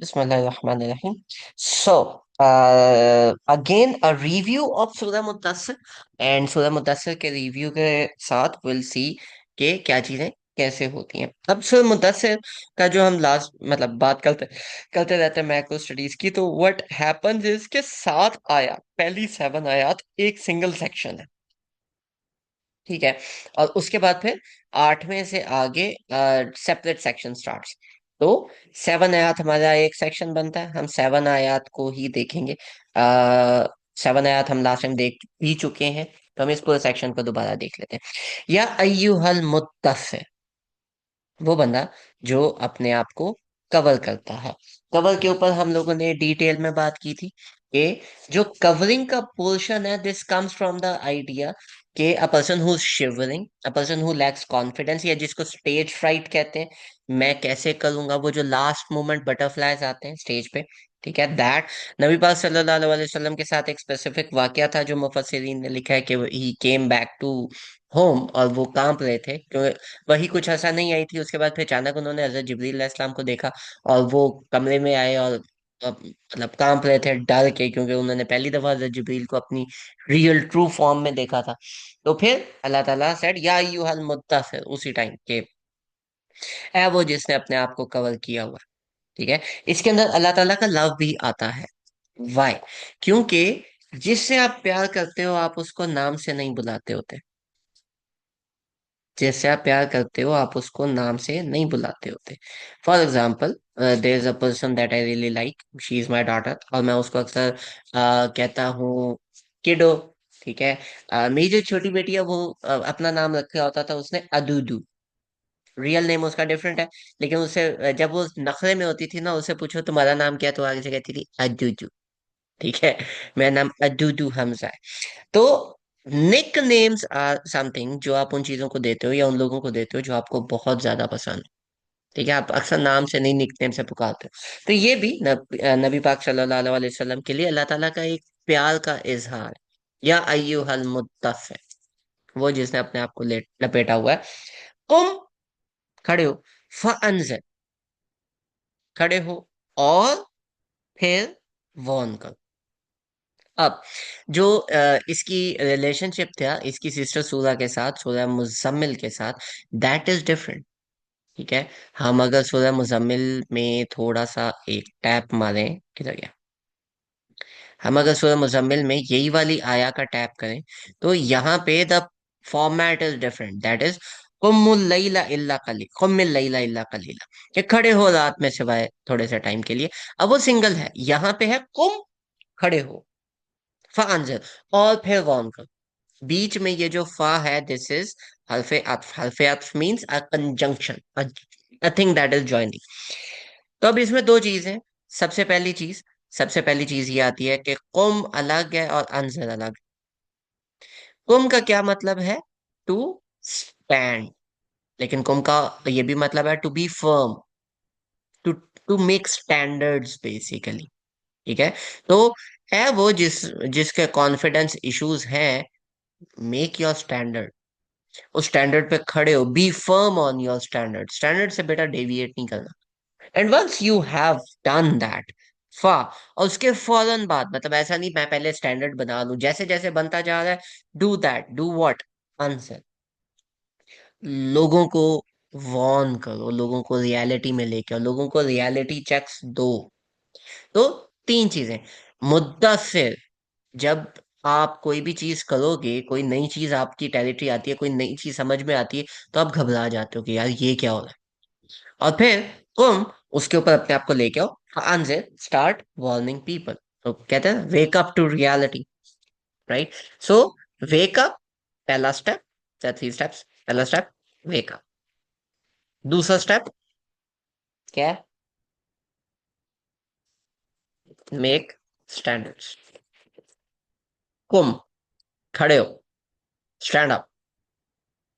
Bismillahirrahmanirrahim. Again, a review of Surah Mudassir and Surah Mudassir के review के साथ will see कि क्या चीजें कैसे होती हैं। अब सूरह मुदस्सिर का जो हम लास्ट मतलब बात करते करते रहते हैं मैक्रो स्टडीज की, तो व्हाट हैपेंस इज के 7 आयत, पहली 7 आयत एक सिंगल सेक्शन है। ठीक है। और उसके बाद फिर 8वें से आगे सेपरेट सेक्शन स्टार्ट्स। तो 7 आयात हमारा एक सेक्शन बनता है, हम 7 आयात को ही देखेंगे। 7 आयात हम लास्ट टाइम देख भी चुके हैं, तो हम इस पूरे सेक्शन को दोबारा देख लेते हैं। या अय्युहल मुद्दस्सिर, वो बंदा जो अपने आप को कवर करता है। कवर के ऊपर हम लोगों ने डिटेल में बात की थी कि जो कवरिंग का पोर्शन है, this comes from the idea कि a person who shivering, a person who lacks confidence, या जिसको स्टेज फ्राइट कहते हैं। मैं कैसे करूंगा, वो जो लास्ट मोमेंट बटरफ्लाईज आते हैं स्टेज पे। ठीक है, दैट नबी पाक सल्लल्लाहु अलैहि वसल्लम के साथ एक स्पेसिफिक वाकया था जो मुफस्सिरीन ने लिखा है कि ही केम बैक टू होम और वो कांप रहे थे क्योंकि वही कुछ ऐसा नहीं आई थी। उसके बाद फिर अचानक उन्होंने हजरत जिब्रील अलैहिस्सलाम को देखा और वो कमरे में आए और मतलब कांप रहे थे डर के, क्योंकि उन्होंने पहली दफा हजरत जिब्रील को अपनी रियल ट्रू फॉर्म में देखा था। तो फिर अल्लाह ताला सेड या अय्युहल मुद्दस्सिर, उसी टाइम के है वो जिसने अपने आप को कवर किया हुआ है। ठीक है। इसके अंदर अल्लाह ताला का लव भी आता है। वाई? क्योंकि जिससे आप प्यार करते हो आप उसको नाम से नहीं बुलाते होते। जैसे आप प्यार करते हो आप उसको नाम से नहीं बुलाते होते। For example, there is a person that I really like, she is my daughter, और मैं उसको अक्सर कहता हूँ किडो। ठीक है। मेरी जो छोटी बेटी है वो अपना नाम रखा होता था उसने अदूदू। रियल नेम उसका डिफरेंट है, लेकिन उससे जब वो नखरे में होती थी ना, उससे पूछो तुम्हारा नाम क्या है, तो आगे से कहती थी अदूदू। ठीक है। मेरा नाम अदूदू हमजा है। तो निक नेम्स आर समथिंग जो आप उन चीजों को देते हो या उन लोगों को देते हो जो आपको बहुत ज्यादा पसंद है। ठीक है, आप अक्सर नाम से नहीं निक नेम से पुकारते हो। तो ये भी नबी पाक सल्लल्लाहु अलैहि वसल्लम के लिए अल्लाह ताला का एक प्यार का इजहार है। या अय्युहल मुद्दस्सिर, वो जिसने अपने आप को लपेटा हुआ है। कुम, खड़े हो। फअंज़िर, खड़े हो और फिर वॉर्न करो। अब जो इसकी रिलेशनशिप था इसकी सिस्टर सूरा के साथ, सूरह मुजम्मिल के साथ, दैट इज डिफरेंट। ठीक है। हम अगर सूरह मुजम्मिल में थोड़ा सा एक टैप मारें, किधर गया, हम अगर सूरह मुजम्मिल में यही वाली आया का टैप करें, तो यहाँ पे the format is different, that is कुम्मुल लैला इल्ला कली, कुम्मिल लैला इल्ला कलीला, कि खड़े हो रात में सिवाय थोड़े से टाइम के लिए। अब वो सिंगल है, यहाँ पे है कुम, खड़े हो, फांजर, और फिर वार्न करो। बीच में ये जो फा है, दिस इज हल्फे अत्फ। हल्फे अत्फ means a conjunction, a thing that is joining. तो अब इसमें दो चीज है। सबसे पहली चीज सबसे पहली चीज ये आती है कि कुम अलग है और अंजर अलग। कुम का क्या मतलब है? To stand. लेकिन कुम का ये भी मतलब है to be firm, to to make standards basically. ठीक है। तो है वो जिसके कॉन्फिडेंस इश्यूज हैं, मेक योर स्टैंडर्ड, उस स्टैंडर्ड पे खड़े हो, be firm on your standard, standard से बेटा डेविएट नहीं करना। And once you have done that, फा, और उसके फौरन बाद, मतलब ऐसा नहीं मैं पहले स्टैंडर्ड बना लूं, जैसे जैसे बनता जा रहा है, do that, do what, answer, लोगों को वॉर्न करो, लोगों को रियलिटी में लेके आओ, लोगों को रियलिटी चेक्स दो। तो तीन चीजें। मुद्दस्सिर, जब आप कोई भी चीज करोगे, कोई नई चीज आपकी टेरिटरी आती है, कोई नई चीज समझ में आती है, तो आप घबरा जाते हो कि यार ये क्या हो रहा है। और फिर तुम उसके ऊपर अपने आप को लेके आओ, आंसर, स्टार्ट वार्निंग पीपल। तो कहते हैं wake up to reality, right? So wake up, पहला स्टेप, 3 स्टेप्स। पहला स्टेप वेक अप, दूसरा स्टेप क्या है? Make standards. कुम, खड़े हो, स्टैंड अप।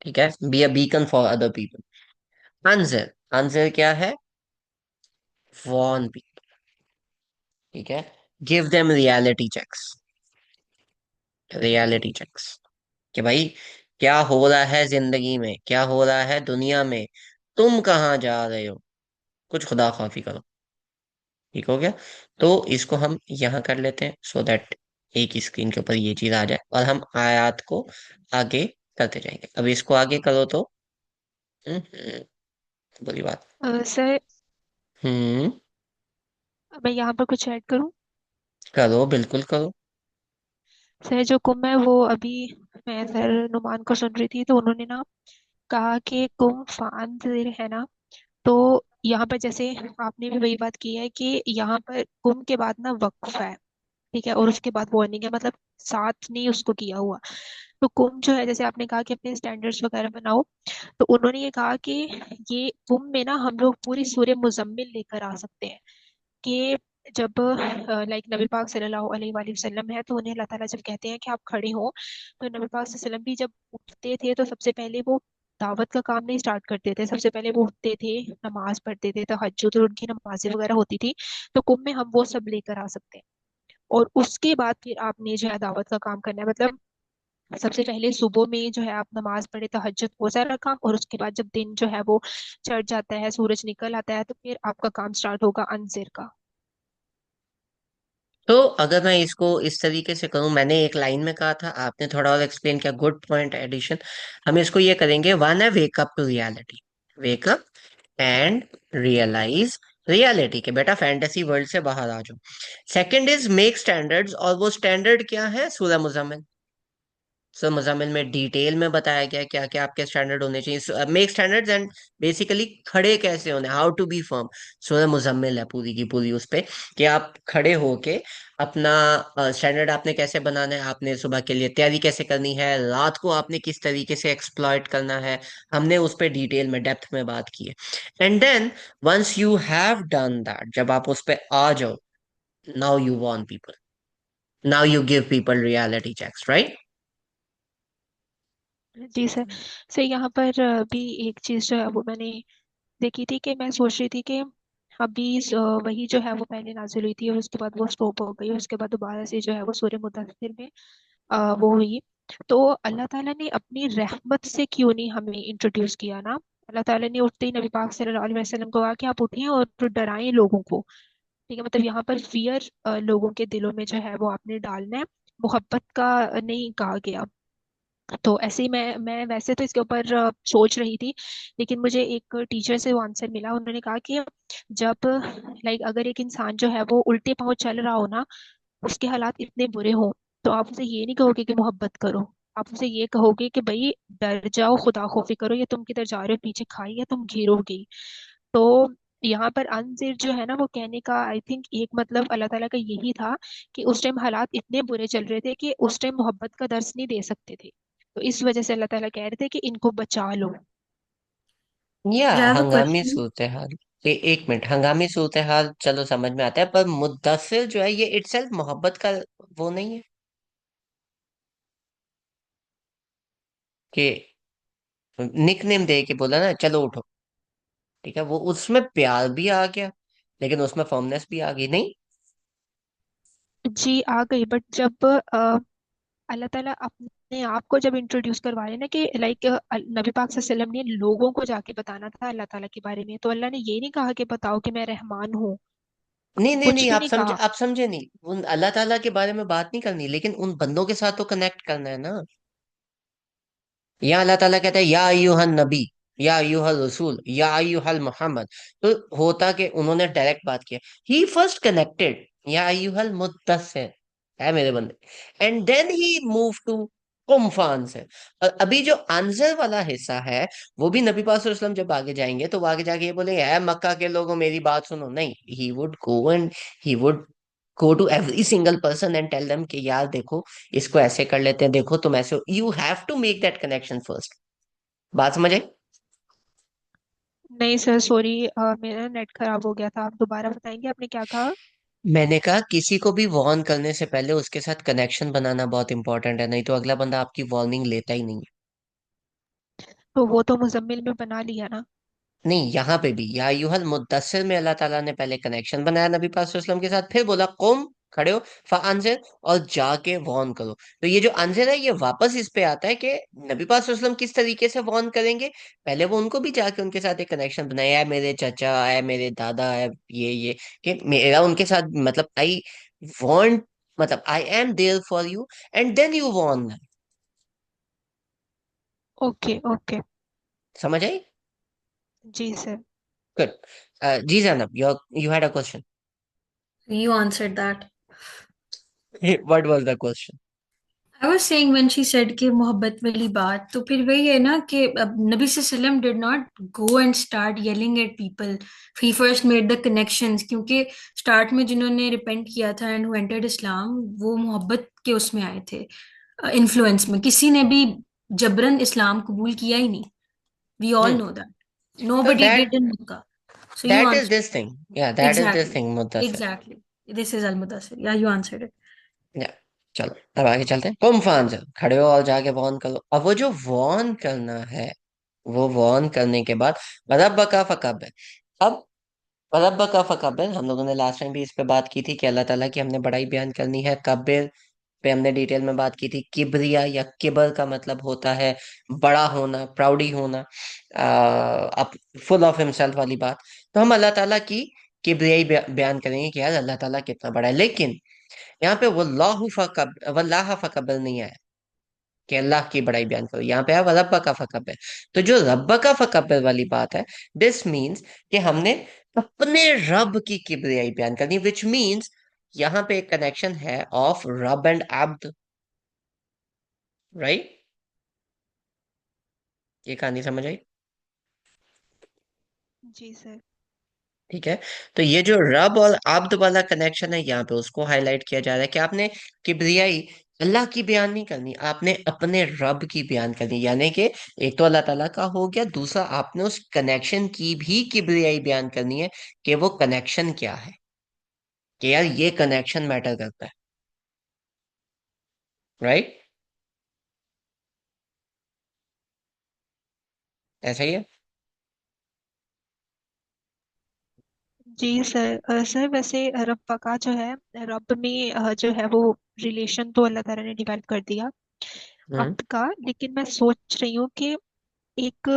ठीक है, be a beacon for other people. Answer, answer क्या है? Warn people. ठीक है। Give them reality checks, reality checks, कि भाई क्या हो रहा है जिंदगी में, क्या हो रहा है दुनिया में, तुम कहाँ जा रहे हो, कुछ खुदा खौफी करो। ठीक हो गया। तो इसको हम यहाँ कर लेते हैं सो दैट एक स्क्रीन के ऊपर ये चीज आ जाए, और हम आयात को आगे करते जाएंगे। अब इसको आगे करो तो बुरी बात। सर, हम्म। मैं यहाँ पर कुछ ऐड करूँ? करो, बिल्कुल करो। सर, जो कुम है वो अभी मैं सर नुमान को सुन रही थी, तो उन्होंने ना कहा कि कुम फांजिर है ना। तो यहाँ पर जैसे आपने भी वही बात की है कि यहाँ पर कुम के बाद ना वक्फ है, ठीक है, और उसके बाद वार्निंग है, मतलब साथ नहीं उसको किया हुआ। तो कुम जो है, जैसे आपने कहा कि अपने स्टैंडर्ड्स वगैरह बनाओ, तो उन्होंने ये कहा कि ये कुम में ना हम लोग पूरी सूर्य मुजम्मिल लेकर आ सकते हैं। कि जब लाइक नबी पाक सल्लल्लाहु अलैहि वसल्लम है, तो उन्हें अल्लाह ताला जब कहते हैं कि आप खड़े हो, तो नबी पाक सल्लल्लाहु अलैहि वसल्लम भी जब उठते थे तो सबसे पहले वो दावत का काम नहीं स्टार्ट करते थे। सबसे पहले वो उठते थे, नमाज पढ़ते थे, तहज्जुद और उनकी नमाजें वगैरह होती थी। तो कुंभ में हम वो सब लेकर आ सकते हैं। और उसके बाद फिर आपने जो है दावत का काम करना है, मतलब सबसे पहले सुबह में जो है आप नमाज पढ़े, तहज्जुद हो जाए रखा, और उसके बाद जब दिन जो है वो चढ़ जाता है, सूरज निकल आता है, तो फिर आपका काम स्टार्ट होगा अंजिर का। तो अगर मैं इसको इस तरीके से करूं, मैंने एक लाइन में कहा था, आपने थोड़ा और एक्सप्लेन किया, गुड पॉइंट एडिशन। हम इसको ये करेंगे, वन है wake up to reality, wake up and realize reality के बेटा फैंटेसी वर्ल्ड से बाहर आ जाओ। सेकंड इज मेक स्टैंडर्ड्स, और वो स्टैंडर्ड क्या है, सूरह मुजम्मिल। सो मुजामिल में डिटेल में बताया गया है क्या क्या आपके स्टैंडर्ड होने चाहिए, मेक स्टैंडर्ड्स एंड बेसिकली खड़े कैसे होने, हाउ टू बी फर्म। सूरह मुजम्मिल है पूरी की पूरी उस पे, कि आप खड़े होके अपना स्टैंडर्ड आपने कैसे बनाना है, आपने सुबह के लिए तैयारी कैसे करनी है, रात को आपने किस तरीके से एक्सप्लॉइट करना है। हमने उस पे डिटेल में डेप्थ में बात की है। And then once you have done that, जब आप उस पे आ जाओ, now you warn people, now you give people reality checks, right? जी सर। सर, यहाँ पर भी एक चीज जो है वो मैंने देखी थी, कि मैं सोच रही थी कि अभी वही जो है वो पहले नाजिल हुई थी और उसके बाद वो स्टॉप हो गई, उसके बाद दोबारा से जो है वो सूर्य मुदस्सिर में वो हुई। तो अल्लाह ताला ने अपनी रहमत से क्यों नहीं हमें इंट्रोड्यूस किया ना? अल्लाह ताला ने उठते ही नबी पाक सल्लल्लाहु अलैहि वसल्लम को कहा कि आप उठिए और तो डराएं लोगों को। ठीक है, मतलब यहाँ पर फियर लोगों के दिलों में जो है वो आपने डालना है, मोहब्बत का नहीं कहा गया। तो ऐसे ही मैं वैसे तो इसके ऊपर सोच रही थी, लेकिन मुझे एक टीचर से वो आंसर मिला। उन्होंने कहा कि जब लाइक अगर एक इंसान जो है वो उल्टे पांव चल रहा हो ना, उसके हालात इतने बुरे हों, तो आप उसे ये नहीं कहोगे कि मोहब्बत करो, आप उसे ये कहोगे कि भाई डर जाओ, खुदा खौफी करो, या तुम किधर जा रहे हो, पीछे खाई या तुम गिरोगे। तो यहाँ पर अनजिर जो है ना, वो कहने का आई थिंक एक मतलब अल्लाह ताला का यही था कि उस टाइम हालात इतने बुरे चल रहे थे कि उस टाइम मोहब्बत का दर्स नहीं दे सकते थे, तो इस वजह से अल्लाह ताला कह रहे थे कि इनको बचा लो। या सर, आई हैव अ हंगामी क्वेश्चन। सूरत हाल, एक मिनट, हंगामी सूरत हाल चलो समझ में आता है, पर मुद्दस्सिर जो है ये इटसेल्फ मोहब्बत का वो नहीं है कि निक नेम दे के बोला ना चलो उठो, ठीक है, वो उसमें प्यार भी आ गया, लेकिन उसमें फर्मनेस भी आ गई नहीं। जी आ गई, बट जब अल्लाह ताला अपने आप को जब इंट्रोड्यूस करवा रहे ना, कि लाइक नबी पाक सल्लल्लाहु अलैहि वसल्लम ने लोगों को जाके बताना था अल्लाह ताला के बारे में, तो अल्लाह ने ये नहीं कहा कि बताओ कि मैं रहमान हूँ। नहीं नहीं कुछ नहीं, भी आप नहीं समझे, कहा। आप समझे नहीं, उन अल्लाह ताला के बारे में बात नहीं करनी, लेकिन उन बंदों के साथ तो कनेक्ट करना है ना। या अल्लाह ताला कहता है या अय्युहन नबी, या अय्युहल रसूल, या अय्युहल मोहम्मद। तो होता कि उन्होंने डायरेक्ट बात किया, ही फर्स्ट कनेक्टेड या अय्युहल मुद्दस्सिर, है मेरे बंदे, and then he move to कुम फांसिर। और अभी जो आंसर वाला हिस्सा है, वो भी नबी पाक सल्लल्लाहु अलैहि वसल्लम जब आगे जाएंगे तो वो आगे जाके ये बोलेंगे, है मक्का के लोगों मेरी बात सुनो, नहीं, he would go and he would go to every single person and tell them कि यार देखो, इसको ऐसे कर लेते हैं, देखो तुम ऐसे, you have to make that connection first. बात समझ आई? नहीं सर, सॉरी, मेरा नेट खराब हो गया था, आप दोबारा बताएंगे आपने क्या कहा? मैंने कहा किसी को भी वार्न करने से पहले उसके साथ कनेक्शन बनाना बहुत इंपॉर्टेंट है, नहीं तो अगला बंदा आपकी वार्निंग लेता ही नहीं है। तो वो तो मुजम्मिल में बना लिया ना। नहीं, यहाँ पे भी या यूहल मुद्दस्सिर में अल्लाह ताला ने पहले कनेक्शन बनाया नबी पाक सल्लल्लाहु अलैहि वसल्लम के साथ, फिर बोला कुम, खड़े हो, फांजिर, और जाके वॉर्न करो। तो ये जो अंजिर है ये वापस इस पे आता है कि नबी पाक सल्लल्लाहु अलैहि वसल्लम किस तरीके से वॉर्न करेंगे। पहले वो उनको भी जाके उनके साथ एक कनेक्शन बनाया है, मेरे चाचा है, मेरे दादा है, ये कि मेरा उनके साथ मतलब आई वांट, मतलब I am there for you, and then you warn. Okay okay. समझ आई? जी सर। गुड। जी Zainab, you had a question. You answered that. What was the question? I was saying when she said कि मोहब्बत वाली बात, तो फिर वही है ना कि अब नबी सल्लम did not go and start yelling at people. He first made the connections, क्योंकि स्टार्ट में जिन्होंने रिपेंट किया था एंड who entered इस्लाम, वो मोहब्बत के उसमें आए थे, इन्फ्लुएंस में। किसी ने भी जबरन इस्लाम कबूल किया ही नहीं. We all hmm. know that. तो Nobody that did in Makkah. So you that is answered. This thing, या that is this Exactly. Thing Muddassir. Exactly. This is Al-Mudassir. Yeah, you answered it. या, चलो अब आगे चलते हैं। कुम फांजिर, खड़े हो और जाके वॉर्न करो। अब वो जो वॉर्न करना है, वो वॉर्न करने के बाद रब्बका फकब्बिर। अब रब्बका फकब्बिर, हम लोगों ने लास्ट टाइम भी इस पे बात की थी कि अल्लाह ताला की हमने बड़ाई बयान करनी है। कब्बिर पे हमने डिटेल में बात की थी। किबरिया या किबर का मतलब होता है बड़ा होना, प्राउडी होना, अप फुल ऑफ हिमसेल्फ वाली बात। तो हम अल्लाह ताला की किबरियाई बयान करेंगे कि यार अल्लाह ताला कितना बड़ा है। लेकिन यहाँ पे वल्लाह फकबर नहीं आया कि अल्लाह की बड़ाई बयान करो, यहाँ पे है रब्बा का फकबर। तो जो रब्बा का फकबर वाली बात है, दिस मीन्स कि हमने अपने रब की किबरियाई बयान करनी, विच मीन्स यहाँ पे एक कनेक्शन है ऑफ रब एंड अब्द, राइट? ये कहानी समझ आई? जी सर। ठीक है। तो ये जो रब और अब्द वाला कनेक्शन है, यहाँ पे उसको हाईलाइट किया जा रहा है कि आपने किबरियाई अल्लाह की बयान नहीं करनी, आपने अपने रब की बयान करनी। यानी कि एक तो अल्लाह ताला का हो गया, दूसरा आपने उस कनेक्शन की भी किबरियाई बयान करनी है कि वो कनेक्शन क्या है, कि यार ये कनेक्शन मैटर करता है, राइट? ऐसा ही है। जी सर। सर वैसे रब का जो है, रब में जो है वो रिलेशन तो अल्लाह ताला ने डिवेल्प कर दिया हम्म। अब्द का। लेकिन मैं सोच रही हूँ कि एक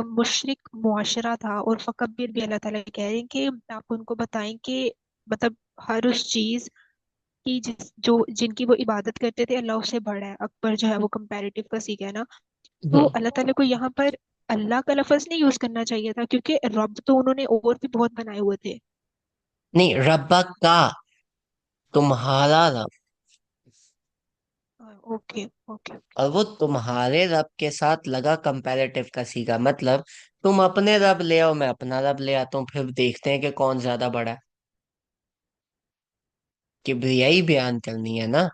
मुशरिक मुआशरा था, और फकब्बिर भी अल्लाह ताला कह रहे हैं कि आप उनको बताएं कि मतलब हर उस चीज की जो जिनकी वो इबादत करते थे अल्लाह उससे बड़ा है। अकबर जो है वो कंपैरेटिव का सीखा है ना। तो हम्म। अल्लाह ताला को यहाँ पर अल्लाह का लफज नहीं यूज करना चाहिए था, क्योंकि रब तो उन्होंने और भी बहुत बनाए हुए थे। नहीं, रब्बा का, तुम्हारा रब। Okay okay. और वो तुम्हारे रब के साथ लगा कंपैरेटिव का सीगा, मतलब तुम अपने रब ले आओ, मैं अपना रब ले आता हूँ, फिर देखते हैं कि कौन ज्यादा बड़ा है। कि यही बयान करनी है ना,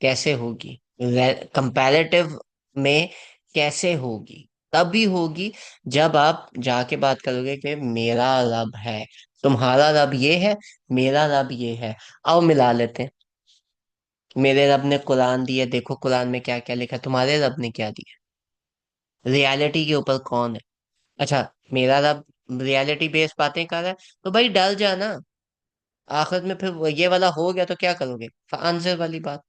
कैसे होगी कंपैरेटिव में, कैसे होगी? तभी होगी जब आप जाके बात करोगे कि मेरा रब है, तुम्हारा रब ये है, मेरा रब ये है, आओ मिला लेते हैं। मेरे रब ने कुरान दिया, देखो कुरान में क्या क्या लिखा है, तुम्हारे रब ने क्या दिया, रियलिटी के ऊपर कौन है? अच्छा, मेरा रब रियलिटी बेस्ड बातें कर रहा है, तो भाई डर जाना। आखिर में फिर ये वाला हो गया तो क्या करोगे? आंसर वाली बात,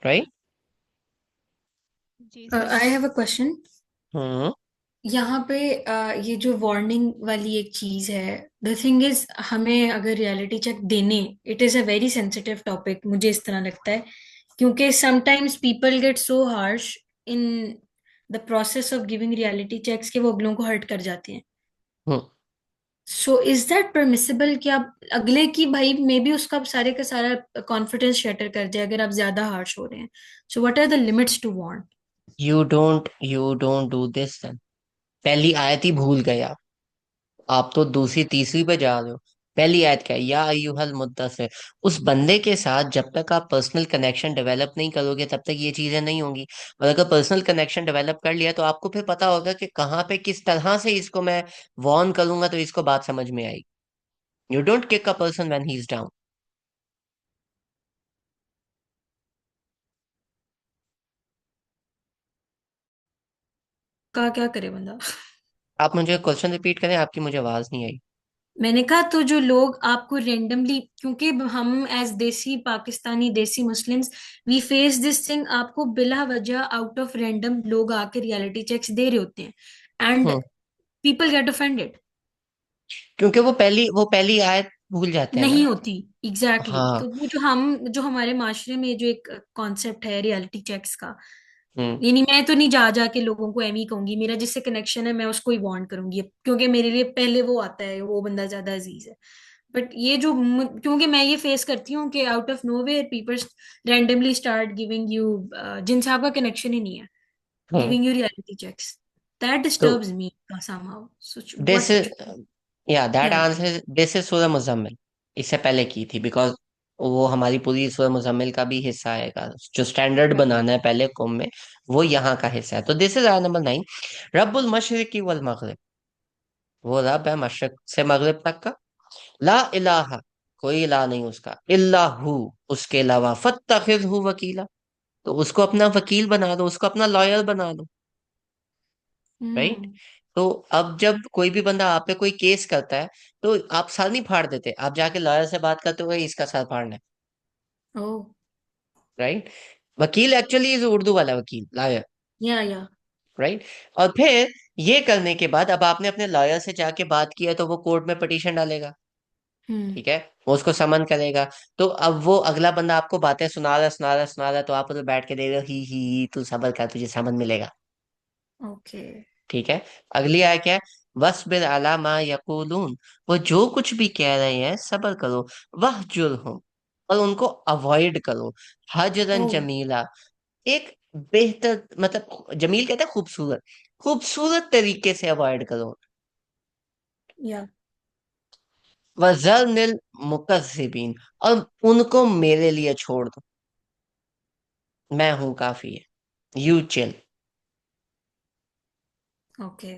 राइट? जी sir. I have a question. Hmm. यहाँ पे ये जो वार्निंग वाली एक चीज है, द थिंग इज, हमें अगर रियलिटी चेक देने, it is a very sensitive topic, मुझे इस तरह लगता है, क्योंकि sometimes people get so harsh in the process of giving reality checks कि वो अगलों को हर्ट कर जाते हैं. Hmm. So is that permissible कि आप अगले की, भाई मे बी उसका सारे का सारा कॉन्फिडेंस शैटर कर जाए अगर आप ज्यादा हार्श हो रहे हैं. So what are the limits to warn? You don't do this then. पहली आयत ही भूल गए आप तो दूसरी तीसरी पे जा रहे हो। पहली आयत क्या है? या अय्युहल मुद्दस्सिर। उस बंदे के साथ जब तक आप पर्सनल कनेक्शन डेवलप नहीं करोगे तब तक ये चीजें नहीं होंगी। और अगर पर्सनल कनेक्शन डेवलप कर लिया तो आपको फिर पता होगा कि कहाँ पे किस तरह से इसको मैं वॉर्न करूंगा तो इसको बात समझ में आएगी। You don't kick a person when he is down. का क्या करे बंदा? आप मुझे क्वेश्चन रिपीट करें, आपकी मुझे आवाज नहीं आई। मैंने कहा तो जो लोग आपको रेंडमली, क्योंकि हम as desi Pakistani desi Muslims, we face this thing, आपको बिला वजह आउट ऑफ रैंडम लोग आके रियलिटी चेक्स दे रहे होते हैं and hmm. People get offended. क्योंकि वो पहली आयत भूल जाते हैं नहीं ना। होती। Exactly exactly. हाँ। तो वो जो हमारे माशरे में जो एक कॉन्सेप्ट है रियलिटी चेक्स का, हम्म। यानी मैं तो नहीं जा जा के लोगों को एम ही कहूंगी, मेरा जिससे कनेक्शन है मैं उसको ही वांट करूंगी, क्योंकि मेरे लिए पहले वो आता है, वो बंदा ज्यादा अजीज है। बट ये जो क्योंकि मैं ये फेस करती हूँ कि out of nowhere people randomly start giving you, जिनसे आपका कनेक्शन ही नहीं है, hmm. Giving you reality checks, that तो disturbs me somehow, so this what या that yeah answer this is Surah Muzammil. इससे पहले की थी, बिकॉज वो हमारी पूरी सूरह मुजम्मिल का भी हिस्सा आएगा। जो स्टैंडर्ड right बनाना है पहले कौम में, वो यहाँ का हिस्सा है। तो दिस इज आयत नंबर 9। रब्बुल मशरिकी वल मगरिब, वो रब है मशरक से मगरिब तक का। ला इलाहा, कोई इला नहीं उसका, इल्ला हु, उसके अलावा, फत्तखिज़हु वकीला, तो उसको अपना वकील बना दो, उसको अपना लॉयर बना दो। राइट। hmm तो अब जब कोई भी बंदा आप पे कोई केस करता है, तो आप सर नहीं फाड़ देते, आप जाके लॉयर से बात करते हो, इसका सर फाड़ना है। oh right. वकील एक्चुअली इज उर्दू वाला वकील, लॉयर। yeah right. और फिर ये करने के बाद अब आपने अपने लॉयर से जाके बात किया, तो वो कोर्ट में पिटीशन डालेगा। hmm ठीक है। वो उसको समन करेगा। तो अब वो अगला बंदा आपको बातें सुना रहा, तो आप उधर बैठ के दे रहे हो, ही तू सबर कर, तुझे समन मिलेगा। okay ठीक है। अगली आय क्या है? वस्बिर अला मा यकूलून, वो जो कुछ भी कह रहे हैं सबर करो। वहजुरहुम, और उनको अवॉइड करो। हजरन oh जमीला, एक बेहतर, मतलब जमील कहते हैं खूबसूरत, खूबसूरत तरीके से अवॉइड करो। yeah वजरनिल मुकज्जिबीन, और उनको मेरे लिए छोड़ दो, मैं हूं काफी है, यू चिल। okay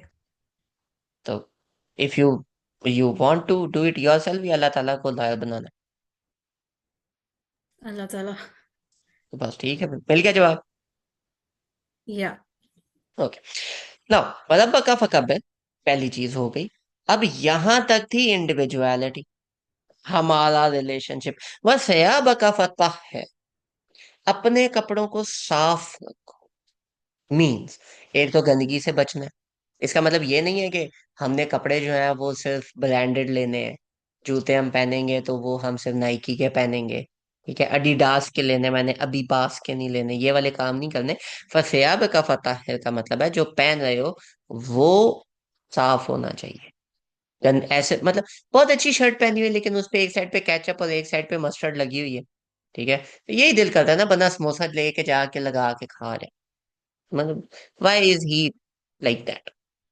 तो if you want to do it yourself, या अल्लाह ताला को लायक बनाना है, अल्लाह ताला। तो बस ठीक है, मिल गया जवाब। या ओके। नाउ रब्बा का फकब्बिर, पहली चीज हो गई। अब यहां तक थी इंडिविजुअलिटी, हमारा रिलेशनशिप। वह सयाब का फतह है, अपने कपड़ों को साफ रखो। मीन्स, एक तो गंदगी से बचना है। इसका मतलब ये नहीं है कि हमने कपड़े जो है वो सिर्फ ब्रांडेड लेने हैं। जूते हम पहनेंगे तो वो हम सिर्फ नाइकी के पहनेंगे। ठीक है, अडीडास के लेने, मैंने अबीबास के नहीं लेने, ये वाले काम नहीं करने। फसयाब का फतह का मतलब है जो पहन रहे हो वो साफ होना चाहिए। ऐसे मतलब बहुत अच्छी शर्ट पहनी हुई है, लेकिन उस पे एक साइड पे केचप और एक साइड पे मस्टर्ड लगी हुई है। ठीक है, तो यही दिल करता है ना, बंदा समोसा लेके जाके लगा के खा रहे, मतलब why is he like that.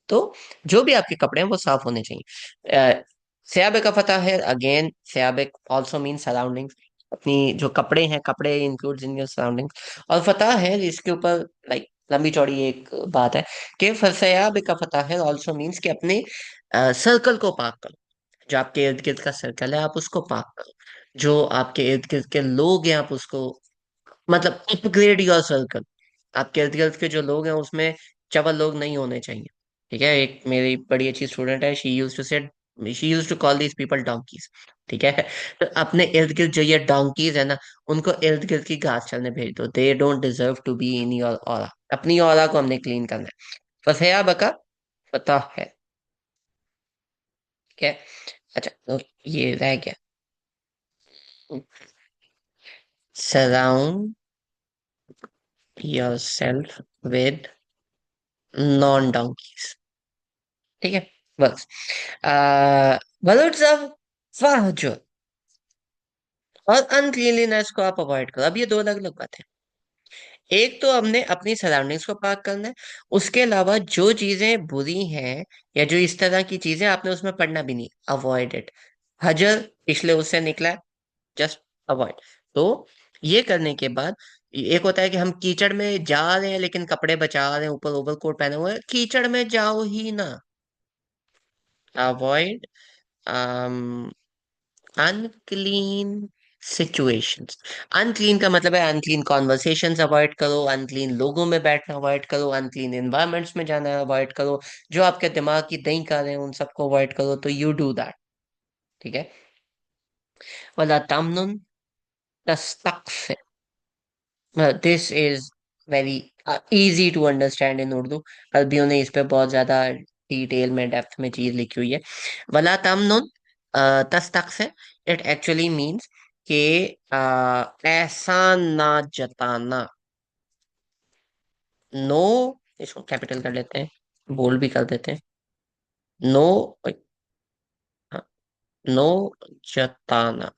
तो जो भी आपके कपड़े हैं वो साफ होने चाहिए। सयाबे का पता है, अगेन सयाबे ऑल्सो मीन सराउंडिंग्स। अपनी जो कपड़े हैं, कपड़े इंक्लूड्स इन योर सराउंडिंग्स। और फतह है इसके ऊपर लाइक लंबी चौड़ी एक बात है कि सयाबे का फतह है ऑल्सो मीन्स कि अपने सर्कल को पाक करो। जो आपके इर्द गिर्द का सर्कल है आप उसको पाक करो। जो आपके इर्द गिर्द के लोग हैं आप उसको, मतलब अपग्रेड योर सर्कल। आपके इर्द गिर्द के जो लोग हैं उसमें चवल लोग नहीं होने चाहिए। ठीक है, एक मेरी बड़ी अच्छी स्टूडेंट है, she use to call these people donkeys. ठीक है। तो अपने इर्द गिर्द जो ये डोंकीज है ना, उनको इर्द गिर्द की घास चलने भेज दो, they don't deserve to be in your aura. अपनी ऑरा को हमने क्लीन करना है। बस है बका, पता है। ठीक है। अच्छा, तो ये रह गया, सराउंड yourself with non-donkeys। ठीक है, बस। वर्ड्स ऑफ फहजुर, और अनक्लीनलीनेस को आप अवॉइड करो। अब ये दो अलग अलग बातें हैं। एक तो हमने अपनी सराउंडिंग्स को पाक करना है, उसके अलावा जो चीजें बुरी हैं या जो इस तरह की चीजें आपने उसमें पढ़ना भी नहीं, अवॉइड इट। हजर पिछले उससे निकला है, जस्ट अवॉइड। तो ये करने के बाद, एक होता है कि हम कीचड़ में जा रहे हैं लेकिन कपड़े बचा रहे हैं, ऊपर ओवरकोट पहने हुए हैं, कीचड़ में जाओ ही ना। Avoid unclean situations. अनक्लीन का मतलब है अनक्लीन कॉन्वर्सेशंस अवॉइड करो, अनक्लीन लोगों में बैठना अवॉइड करो, अनक्लीन एनवायरमेंट्स में जाना अवॉइड करो। जो आपके दिमाग की दही खा रहे हैं उन सबको अवॉइड करो। तो यू डू दैट। ठीक है। वला तमनुन तस्तक्सिर, this is very easy to understand in Urdu. अरबियों ने इस पे बहुत ज्यादा डिटेल में, डेप्थ में चीज लिखी हुई है। वला तमनुन तस्तक्सिर, इट एक्चुअली मीन्स कि एहसान ना जताना। नो, इसको कैपिटल कर लेते हैं, बोल्ड भी कर देते हैं। नो, नो जताना,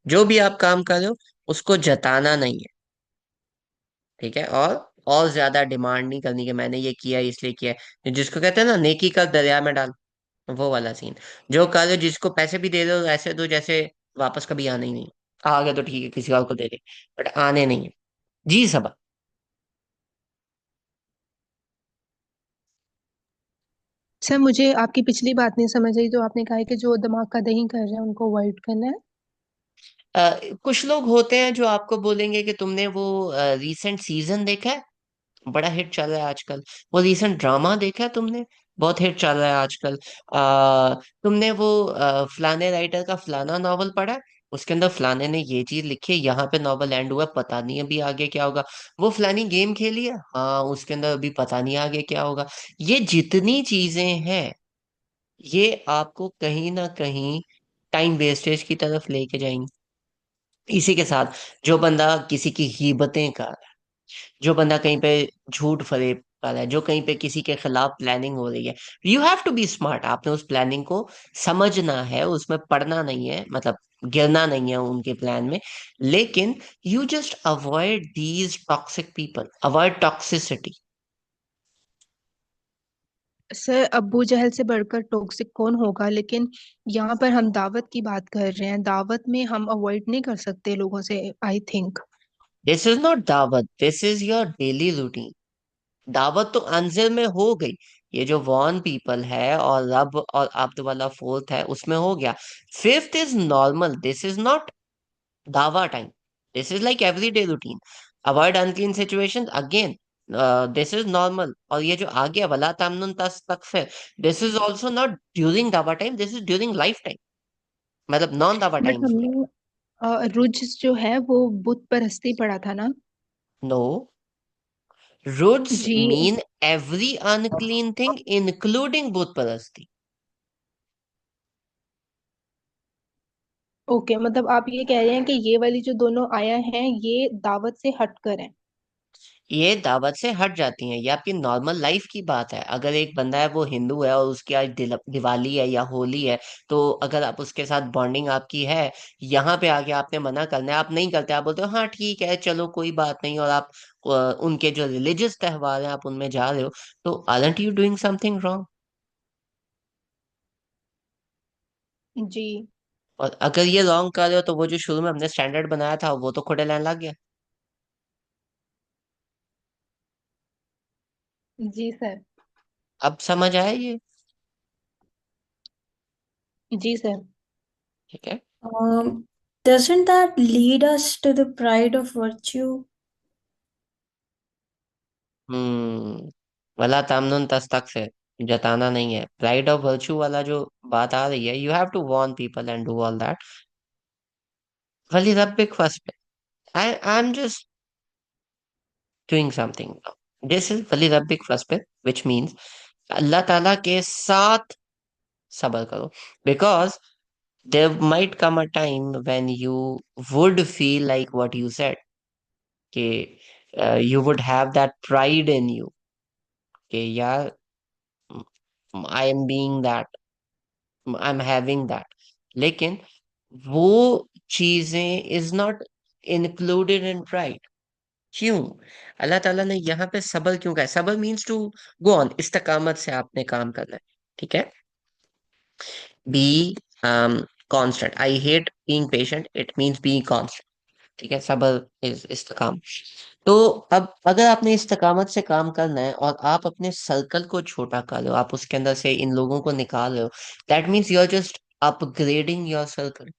जो भी आप काम कर रहे हो उसको जताना नहीं है। ठीक है। और ज्यादा डिमांड नहीं करनी कि मैंने ये किया इसलिए किया है, जिसको कहते हैं ना नेकी का दरिया में डाल, वो वाला सीन। जो कर रहे हो, जिसको पैसे भी दे रहे हो ऐसे दो जैसे वापस कभी आने ही नहीं। आ गए तो ठीक है, किसी और को दे दे, बट आने नहीं है। जी सब। सर मुझे आपकी पिछली बात नहीं समझ आई, जो आपने कहा है कि जो दिमाग का दही कर रहे हैं उनको अवॉइड करना है। कुछ लोग होते हैं जो आपको बोलेंगे कि तुमने वो रीसेंट सीजन देखा है, बड़ा हिट चल रहा है आजकल। वो रिसेंट ड्रामा देखा है तुमने, बहुत हिट चल रहा है आजकल। तुमने वो फलाने राइटर का फलाना नॉवल पढ़ा है, उसके अंदर फलाने ने ये चीज लिखी है, यहाँ पे नॉवल एंड हुआ है, पता नहीं अभी आगे क्या होगा। वो फलानी गेम खेली है, हाँ उसके अंदर अभी पता नहीं आगे क्या होगा। ये जितनी चीजें हैं, ये आपको कहीं ना कहीं टाइम वेस्टेज की तरफ लेके जाएंगी। इसी के साथ, जो बंदा किसी की गीबतें कर, जो बंदा कहीं पे झूठ फरेब कर रहा है, जो कहीं पे किसी के खिलाफ प्लानिंग हो रही है, you have to be smart. आपने उस प्लानिंग को समझना है, उसमें पढ़ना नहीं है, मतलब गिरना नहीं है उनके प्लान में। लेकिन you just avoid these toxic people, avoid toxicity. Sir अब्बू जहल से बढ़कर टॉक्सिक कौन होगा, लेकिन यहाँ पर हम दावत की बात कर रहे हैं, दावत में हम अवॉइड नहीं कर सकते लोगों से, I think. This is not दावत, this is your daily routine. दावत तो अंजिल में हो गई, ये जो वॉन पीपल है और रब और अब्द वाला फोर्थ है उसमें हो गया। Fifth is normal, this is not Dawa time. This is like everyday routine. Avoid unclean situations. Again, this is normal. और ये जो आ गया वला तामनुन तस्तगफिर, this is also not during दावा time, this is during life time, मतलब non दावा but times में। हमने रुज जो है वो बुत परस्ती पढ़ा था ना। नो, रुड्स जी। Mean every unclean thing including बुत परस्ती। ओके, मतलब आप ये कह रहे हैं कि ये वाली जो दोनों आया हैं ये दावत से हटकर हैं। ये दावत से हट जाती हैं, ये आपकी नॉर्मल लाइफ की बात है। अगर एक बंदा है वो हिंदू है और उसकी आज दिवाली है या होली है, तो अगर आप उसके साथ बॉन्डिंग आपकी है, यहाँ पे आके आपने मना करना है, आप नहीं करते, आप बोलते हो हाँ ठीक है चलो कोई बात नहीं, और आप उनके जो रिलीजियस त्योहार हैं आप उनमें जा रहे हो, तो aren't you doing something wrong? जी। और अगर ये रॉन्ग कर रहे हो तो वो जो शुरू में हमने स्टैंडर्ड बनाया था वो तो खुदे लाइन लग गया। जी सर। अब समझ आया ये? जी सर। ठीक है। Doesn't that lead us to the pride of virtue? हम्म, वला तामनुन तस्तक से जताना नहीं है, प्राइड ऑफ वर्च्यू वाला जो बात आ रही है, you have to warn people and do all that. वली रब्बिक फर्स्ट, I am just doing something, this is वली रब्बिक फर्स्ट, व्हिच मींस अल्लाह ताला के साथ सबर करो। Because there might come a time when you would feel like what you said, कि you would have that pride in you कि यार I am being that, I am having that. लेकिन वो चीजें is not included in pride. क्यों? अल्लाह ताला ने यहाँ पे सबर क्यों कहा है? सबर मीन्स टू गो ऑन, इस्तकामत से आपने काम करना है। ठीक है। Be constant, I hate being patient, it means be constant. ठीक है, सबर इज इस्तकाम। तो अब अगर आपने इस्तकामत से काम करना है और आप अपने सर्कल को छोटा कर रहे हो, आप उसके अंदर से इन लोगों को निकाल रहे हो, that means you are just upgrading your circle.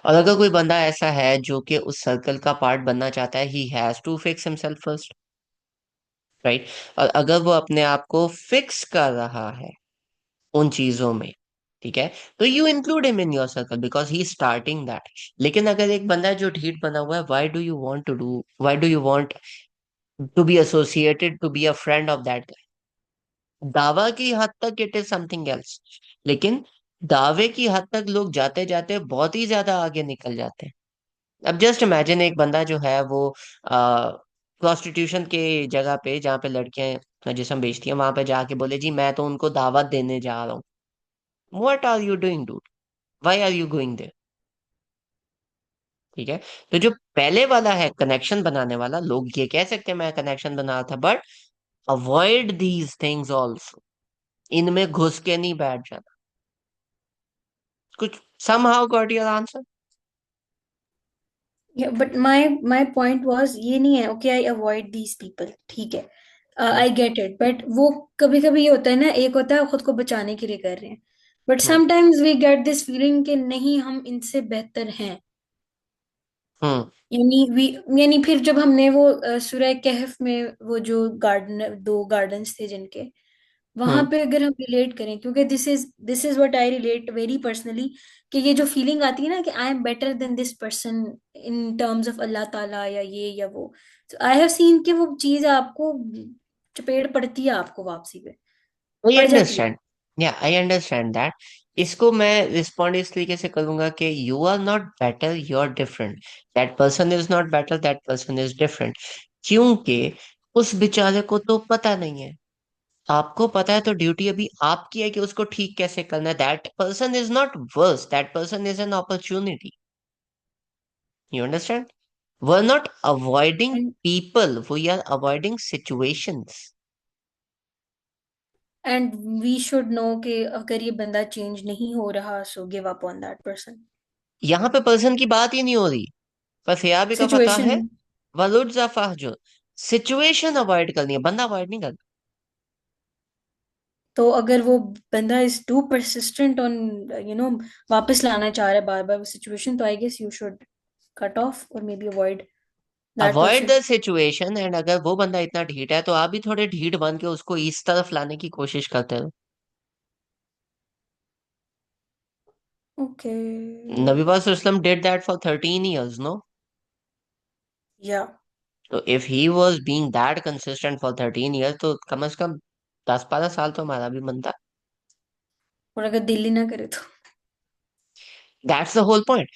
और अगर कोई बंदा ऐसा है जो कि उस सर्कल का पार्ट बनना चाहता है, he has to fix himself first, right. और अगर वो अपने आप को फिक्स कर रहा है उन चीजों में, ठीक है, तो you include him in your circle because he starting that. लेकिन अगर एक बंदा है जो ढीठ बना हुआ है, why do you want to be associated, to be a friend of that? दावा की हद तक इट इज समथिंग एल्स, लेकिन दावे की हद तक लोग जाते जाते बहुत ही ज्यादा आगे निकल जाते हैं। अब जस्ट इमेजिन एक बंदा जो है वो प्रोस्टिट्यूशन के जगह पे, जहाँ पे लड़कियां अपना जिस्म बेचती हैं, वहां पे जाके बोले जी मैं तो उनको दावत देने जा रहा हूँ। What are you doing dude? Why are you going there? ठीक है, तो जो पहले वाला है कनेक्शन बनाने वाला, लोग ये कह सकते हैं मैं कनेक्शन बना रहा था, but avoid these things also. इनमें घुस के नहीं बैठ जाना। कुछ somehow got your answer? But my point was ये नहीं है okay I avoid these people, ठीक है, हम्म। आई गेट इट, बट वो कभी कभी ये होता है ना, एक होता है खुद को बचाने के लिए कर रहे हैं, but hmm. Sometimes we get this feeling कि नहीं हम इनसे बेहतर हैं। हम्म। यानी फिर जब हमने वो सूरह कहफ में वो जो गार्डन, दो गार्डन्स थे जिनके, वहां हम्म। पे अगर हम रिलेट करें, क्योंकि this is what I relate very personally, कि ये जो फीलिंग आती है ना कि I am better than this person in terms of Allah ताला या ये या वो, तो आई हैव सीन कि वो चीज आपको चपेट पड़ती है, आपको वापसी पे आई पड़ जाती है। अंडरस्टैंड, या आई अंडरस्टैंड दैट। इसको मैं रिस्पॉन्ड इस तरीके से करूंगा कि you are not better, you are different. That person is not better, that person is different. क्योंकि उस बेचारे को तो पता नहीं है। आपको पता है, तो ड्यूटी अभी आपकी है कि उसको ठीक कैसे करना है। That person is not worse, that person is an opportunity. You understand? We are not avoiding and people, we are avoiding situations. And we should know कि अगर ये बंदा चेंज नहीं हो रहा, so give up on that person. यहाँ पे person की बात ही नहीं हो रही, बस यहाँ भी का पता सिचुएशन। है। वलुद जो सिचुएशन अवॉइड करनी है, बंदा अवॉइड नहीं करना। तो अगर वो बंदा is too persistent on you know वापस लाना चाह रहा है बार बार वो सिचुएशन, तो I guess you should cut off और maybe avoid that avoid person. The situation, एंड अगर वो बंदा इतना ढीठ है तो आप भी थोड़े ढीठ बन के उसको इस तरफ लाने की कोशिश करते हो। ओके। नबी पाक did that for 13 years, no? Yeah. तो if he was being that consistent for 13 years, तो कम से कम 10-12 साल तो हमारा भी बनता। और अगर दिल ही ना करे तो? That's the whole point.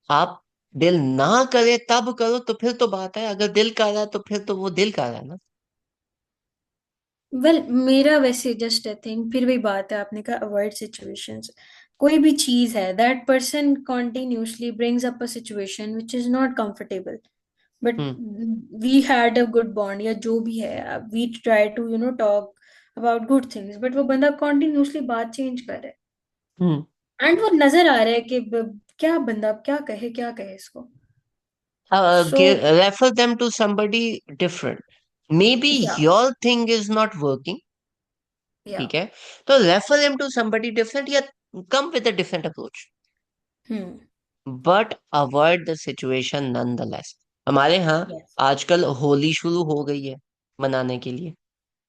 आप दिल ना करे तब करो, तो फिर तो बात है। अगर दिल कर रहा है तो फिर तो वो दिल कर रहा है ना। वेल मेरा वैसे जस्ट आई थिंक फिर वही बात है, आपने कहा अवॉइड सिचुएशंस, कोई भी चीज है that person continuously brings up a situation which is not comfortable, but hmm. We had a good bond या जो भी है, we try to talk about good things, but वो बंदा कॉन्टिन्यूसली बात चेंज कर रहा है, हम्म। एंड वो नजर आ रहा है कि क्या बंदा अब क्या कहे इसको। सो Refer them to somebody different. Maybe या। your thing is not working. या। ठीक है, तो refer them to somebody different, या come with a different approach, hmm. but avoid the situation nonetheless. हमारे यहाँ यस। आजकल होली शुरू हो गई है मनाने के लिए।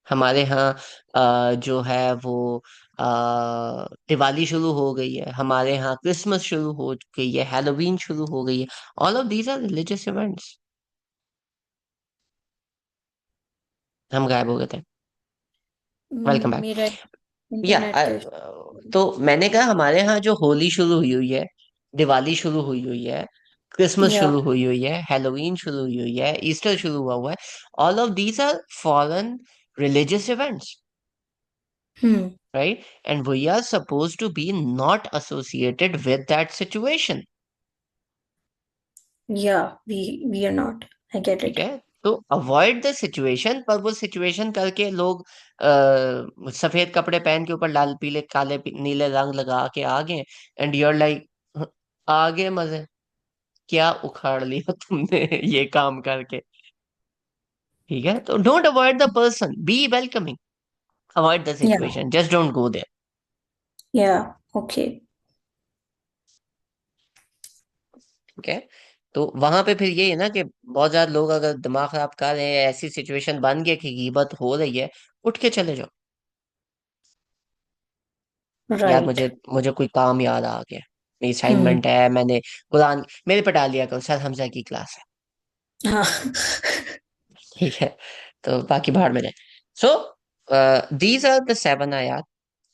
हमारे यहाँ जो है वो दिवाली शुरू हो गई है। हमारे यहाँ क्रिसमस शुरू हो गई है, हैलोवीन शुरू हो गई है। All of these are religious events. हम गायब हो गए थे। Welcome back. मेरा या इंटरनेट का तो मैंने कहा हमारे यहाँ जो होली शुरू हुई हुई है, दिवाली शुरू हुई हुई है, क्रिसमस या। शुरू हुई हुई है, हैलोवीन शुरू हुई हुई है, ईस्टर शुरू हुआ हुआ है। All of these are foreign religious events, hmm. right? And we are supposed to be not associated with that situation. Yeah. We we are not, I get ठीक इट। है, तो अवॉइड द सिचुएशन। पर वो situation करके लोग सफेद कपड़े पहन के ऊपर लाल पीले काले नीले रंग लगा के आ गए, एंड यूर लाइक आगे मजे। क्या उखाड़ लिया तुमने ये काम करके? ठीक है, तो don't avoid the person, be welcoming. Avoid the yeah. Situation, just don't go there. Yeah. Okay. ठीक है, तो वहां पे फिर ये है ना कि बहुत ज्यादा लोग अगर दिमाग खराब कर रहे हैं, ऐसी सिचुएशन बन गई कि गीबत हो रही है, उठ के चले जाओ। यार राइट। मुझे मुझे कोई काम याद आ गया, मेरी हम्म। असाइनमेंट है, मैंने कुरान मेरे पे डाल दिया करो, सर हमजा की क्लास है। हाँ। ठीक है, तो बाकी बाहर में जाए। सो दीज आर द 7 आयात।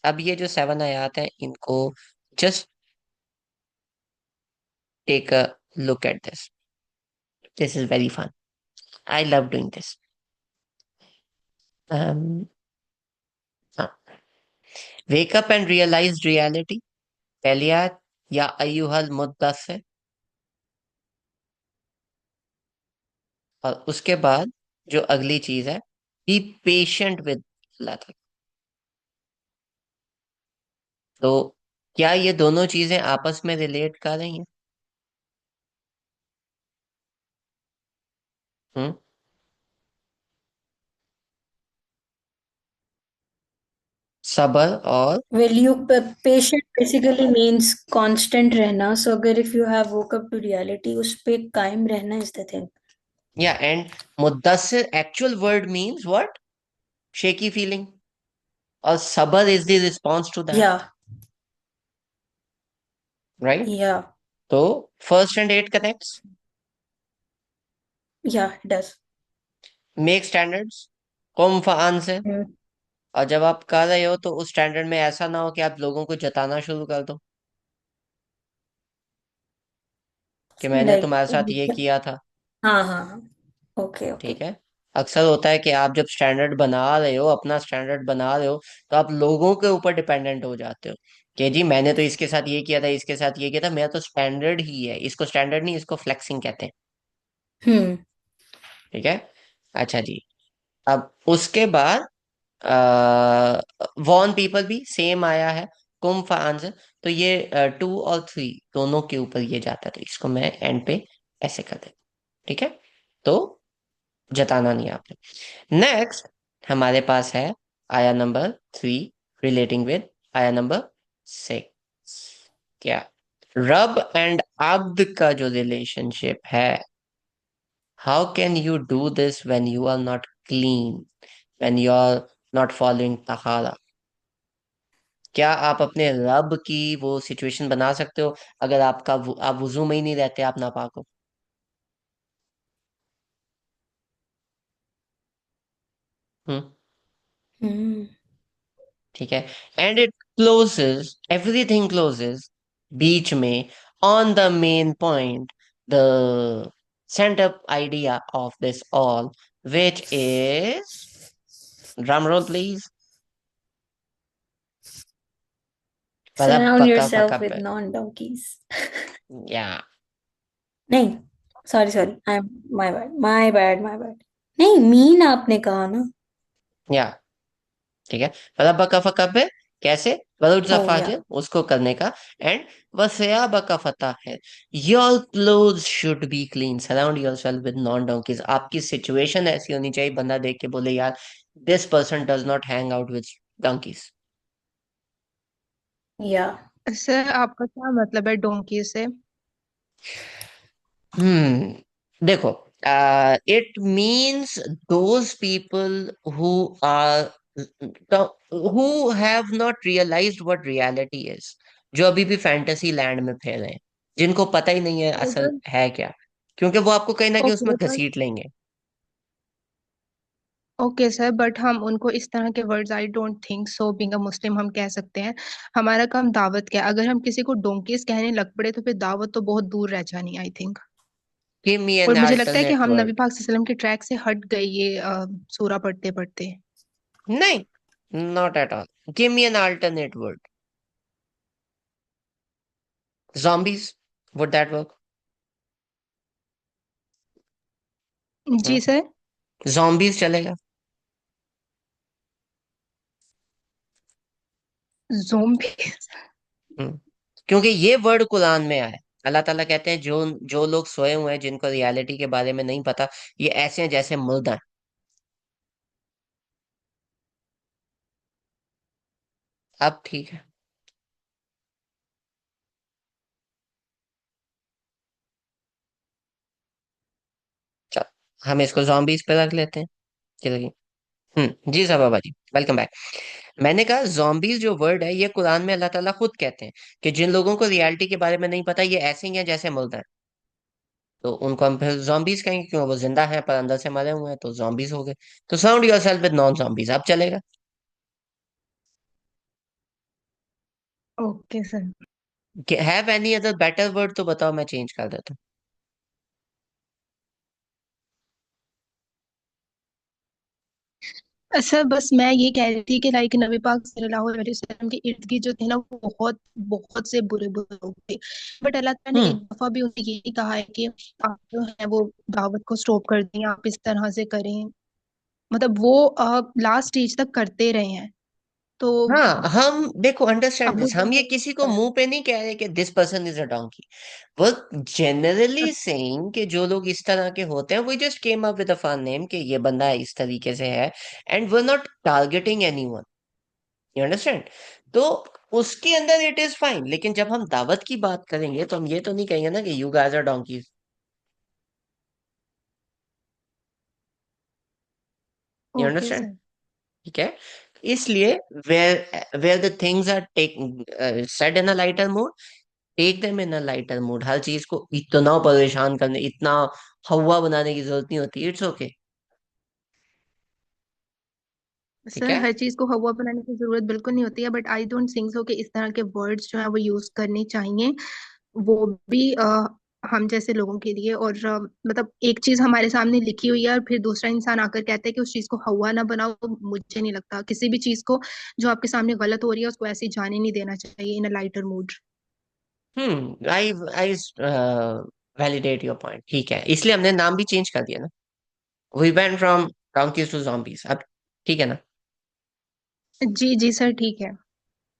अब ये जो 7 आयात हैं इनको just take a look at this, this is very fun, I love doing this. Wake up and realize reality, पहली आयत, या अय्युहल मुद्दस्सिर, और उसके बाद जो अगली चीज है, बी पेशेंट विद अल्लाह। तो क्या ये दोनों चीजें आपस में रिलेट कर रही हैं? हम्म। सबर और, well you, patient basically means constant रहना, सो अगर if you have woke up to reality, उस पे कायम रहना is the thing. Yeah and मुद्दस्सिर actual word means what? Shaky feeling, और सबर is the response to that, yeah. Right? Yeah. तो first and at connects, yeah does. Make standards, कुम फआन से। और जब आप कर रहे हो तो उस स्टैंडर्ड में ऐसा ना हो कि आप लोगों को जताना शुरू कर दो कि मैंने लाइक। तुम्हारे साथ ये किया था। हाँ हाँ हाँ। Okay okay. ठीक है। अक्सर होता है कि आप जब स्टैंडर्ड बना रहे हो, अपना स्टैंडर्ड बना रहे हो, तो आप लोगों के ऊपर डिपेंडेंट हो जाते हो कि जी मैंने तो इसके साथ ये किया था, इसके साथ ये किया था, मेरा तो स्टैंडर्ड ही है, इसको स्टैंडर्ड नहीं, इसको फ्लेक्सिंग कहते हैं। हम्म। ठीक है। अच्छा जी, अब उसके बाद वॉन पीपल भी सेम आया है, कुम आंसर। तो ये 2 और 3 दोनों के ऊपर ये जाता है, तो इसको मैं एंड पे ऐसे कर देता। ठीक है, तो जताना नहीं आपने। नेक्स्ट हमारे पास है आया नंबर 3, रिलेटिंग विद आया नंबर 6। क्या रब एंड अब्द का जो रिलेशनशिप है, how can you do this when you are not clean, when you are not following तहारा? क्या आप अपने रब की वो सिचुएशन बना सकते हो अगर आप वुजू में ही नहीं रहते, आप नापाक हो? हम्म। हम्म। ठीक है। And it closes, everything closes बीच में on the main point, the centre idea of this all, which is, drum roll please, surround बका योरसेल्फ फका विद पे। Non donkeys. या नहीं, sorry sorry, I am, my bad my bad my bad. नहीं, mean आपने कहा ना। या ठीक है, बका फका पे कैसे, वरुण ओ या। फाजिल उसको करने का। एंड वसया बका फता है, your cloth should be clean, surround yourself with non donkeys. आपकी सिचुएशन ऐसी होनी चाहिए, बंदा देख के बोले यार this person does not hang out with donkeys. Yeah. Sir आपका क्या मतलब है डोंकी से? देखो, it means those people who are who have not realized what reality is, जो अभी भी फैंटेसी लैंड में फैले हैं, जिनको पता ही नहीं है असल है क्या, क्योंकि वो आपको कहीं ना कहीं उसमें ओके बट घसीट लेंगे। ओके सर, बट हम उनको इस तरह के words, I don't think so, being a Muslim हम कह सकते हैं। हमारा काम दावत क्या है? अगर हम किसी को डोंकीज कहने लग पड़े तो फिर दावत तो बहुत दूर रह जानी, आई थिंक। गिव मी और एन मुझे लगता है कि अल्टरनेट हम नबी वर्ड। पाक सल्लल्लाहु अलैहि वसल्लम के ट्रैक से हट गए ये सूरा पढ़ते पढ़ते। नहीं, not at all, give me an alternate word. zombies, would that work? जी सर। zombies चलेगा? ज़ोंबी? हम्म, क्योंकि ये वर्ड कुरान में आया है। अल्लाह ताला कहते हैं जो जो लोग सोए हुए हैं, जिनको रियलिटी के बारे में नहीं पता, ये ऐसे हैं जैसे मुर्दा हैं। अब ठीक है, चल हम इसको zombies पे रख लेते हैं। चलिए। जी साहब, बाबा जी, वेलकम बैक। मैंने कहा zombies जो वर्ड है ये कुरान में अल्लाह ताला खुद कहते हैं कि जिन लोगों को रियलिटी के बारे में नहीं पता ये ऐसे ही हैं जैसे मुर्दा है, तो उनको हम फिर zombies कहेंगे क्यों, वो जिंदा है पर अंदर से मरे हुए हैं तो zombies हो गए। तो sound yourself with non zombies, अब चलेगा? Okay sir. Have any other better word तो बताओ, मैं चेंज कर देता सर बस मैं ये कह रही थी कि लाइक नबी पाक सल्लल्लाहु अलैहि वसल्लम के इर्द गिर्द जो थे ना वो बहुत बहुत से बुरे बुरे लोग थे। बट अल्लाह ताला हूँ। ने एक दफा भी उन्हें ये नहीं कहा है कि आप जो है वो दावत को स्टॉप कर दें, आप इस तरह से करें। मतलब वो लास्ट स्टेज तक करते रहे हैं। तो हाँ, हम देखो अंडरस्टैंड अब वो दिस, हम ये जैसे किसी को मुंह पे नहीं कह रहे कि this person is a donkey. वो जनरली सेइंग कि जो लोग इस तरह के होते हैं, वो just came up with a fun name कि ये बंदा इस तरीके से है, एंड वो not targeting anyone, you understand? तो उसके अंदर इट इज फाइन, लेकिन जब हम दावत की बात करेंगे तो हम ये तो नहीं कहेंगे ना कि you guys are donkeys, you okay understand? Sir. ठीक है। इसलिए where where the things are take said in a lighter mood, take them in a lighter mood. हर चीज को इतना परेशान करने, इतना हवा बनाने की जरूरत नहीं होती, इट्स ओके। ठीक सर है। हर चीज को हवा बनाने की जरूरत बिल्कुल नहीं होती है, बट आई डोंट थिंक सो कि इस तरह के वर्ड्स जो है वो यूज करने चाहिए, वो भी हम जैसे लोगों के लिए। और मतलब एक चीज हमारे सामने लिखी हुई है और फिर दूसरा इंसान आकर कहता है कि उस चीज को हवा ना बनाओ, मुझे नहीं लगता किसी भी चीज को जो आपके सामने गलत हो रही है उसको ऐसे ही जाने नहीं देना चाहिए in a lighter mood. I I validate your point, ठीक है, इसलिए हमने नाम भी चेंज कर दिया ना, we went from donkeys to zombies अब। ठीक है ना? जी जी सर ठीक है।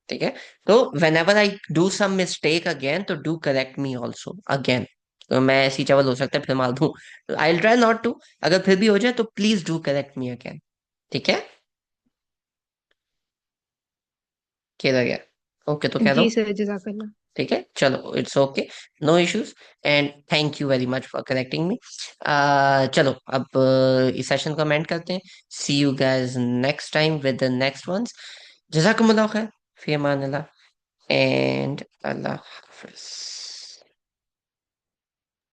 ठीक है। तो whenever I do some mistake again, तो do correct me also again. तो मैं ऐसी चावल हो सकता है फिर मार दूं, तो आई ट्राई नॉट टू, अगर फिर भी हो जाए तो please do correct me again. ठीक है, कह गया? ओके तो कह दो। जी सर जजाकल्ला। ठीक है, चलो, it's okay, no issues, and thank you very much for correcting me. चलो अब इस सेशन को एंड करते हैं। See you guys next time with the next ones. जजाकुमुल्लाह खैर, फी अमान अल्लाह, एंड अल्लाह हाफिज।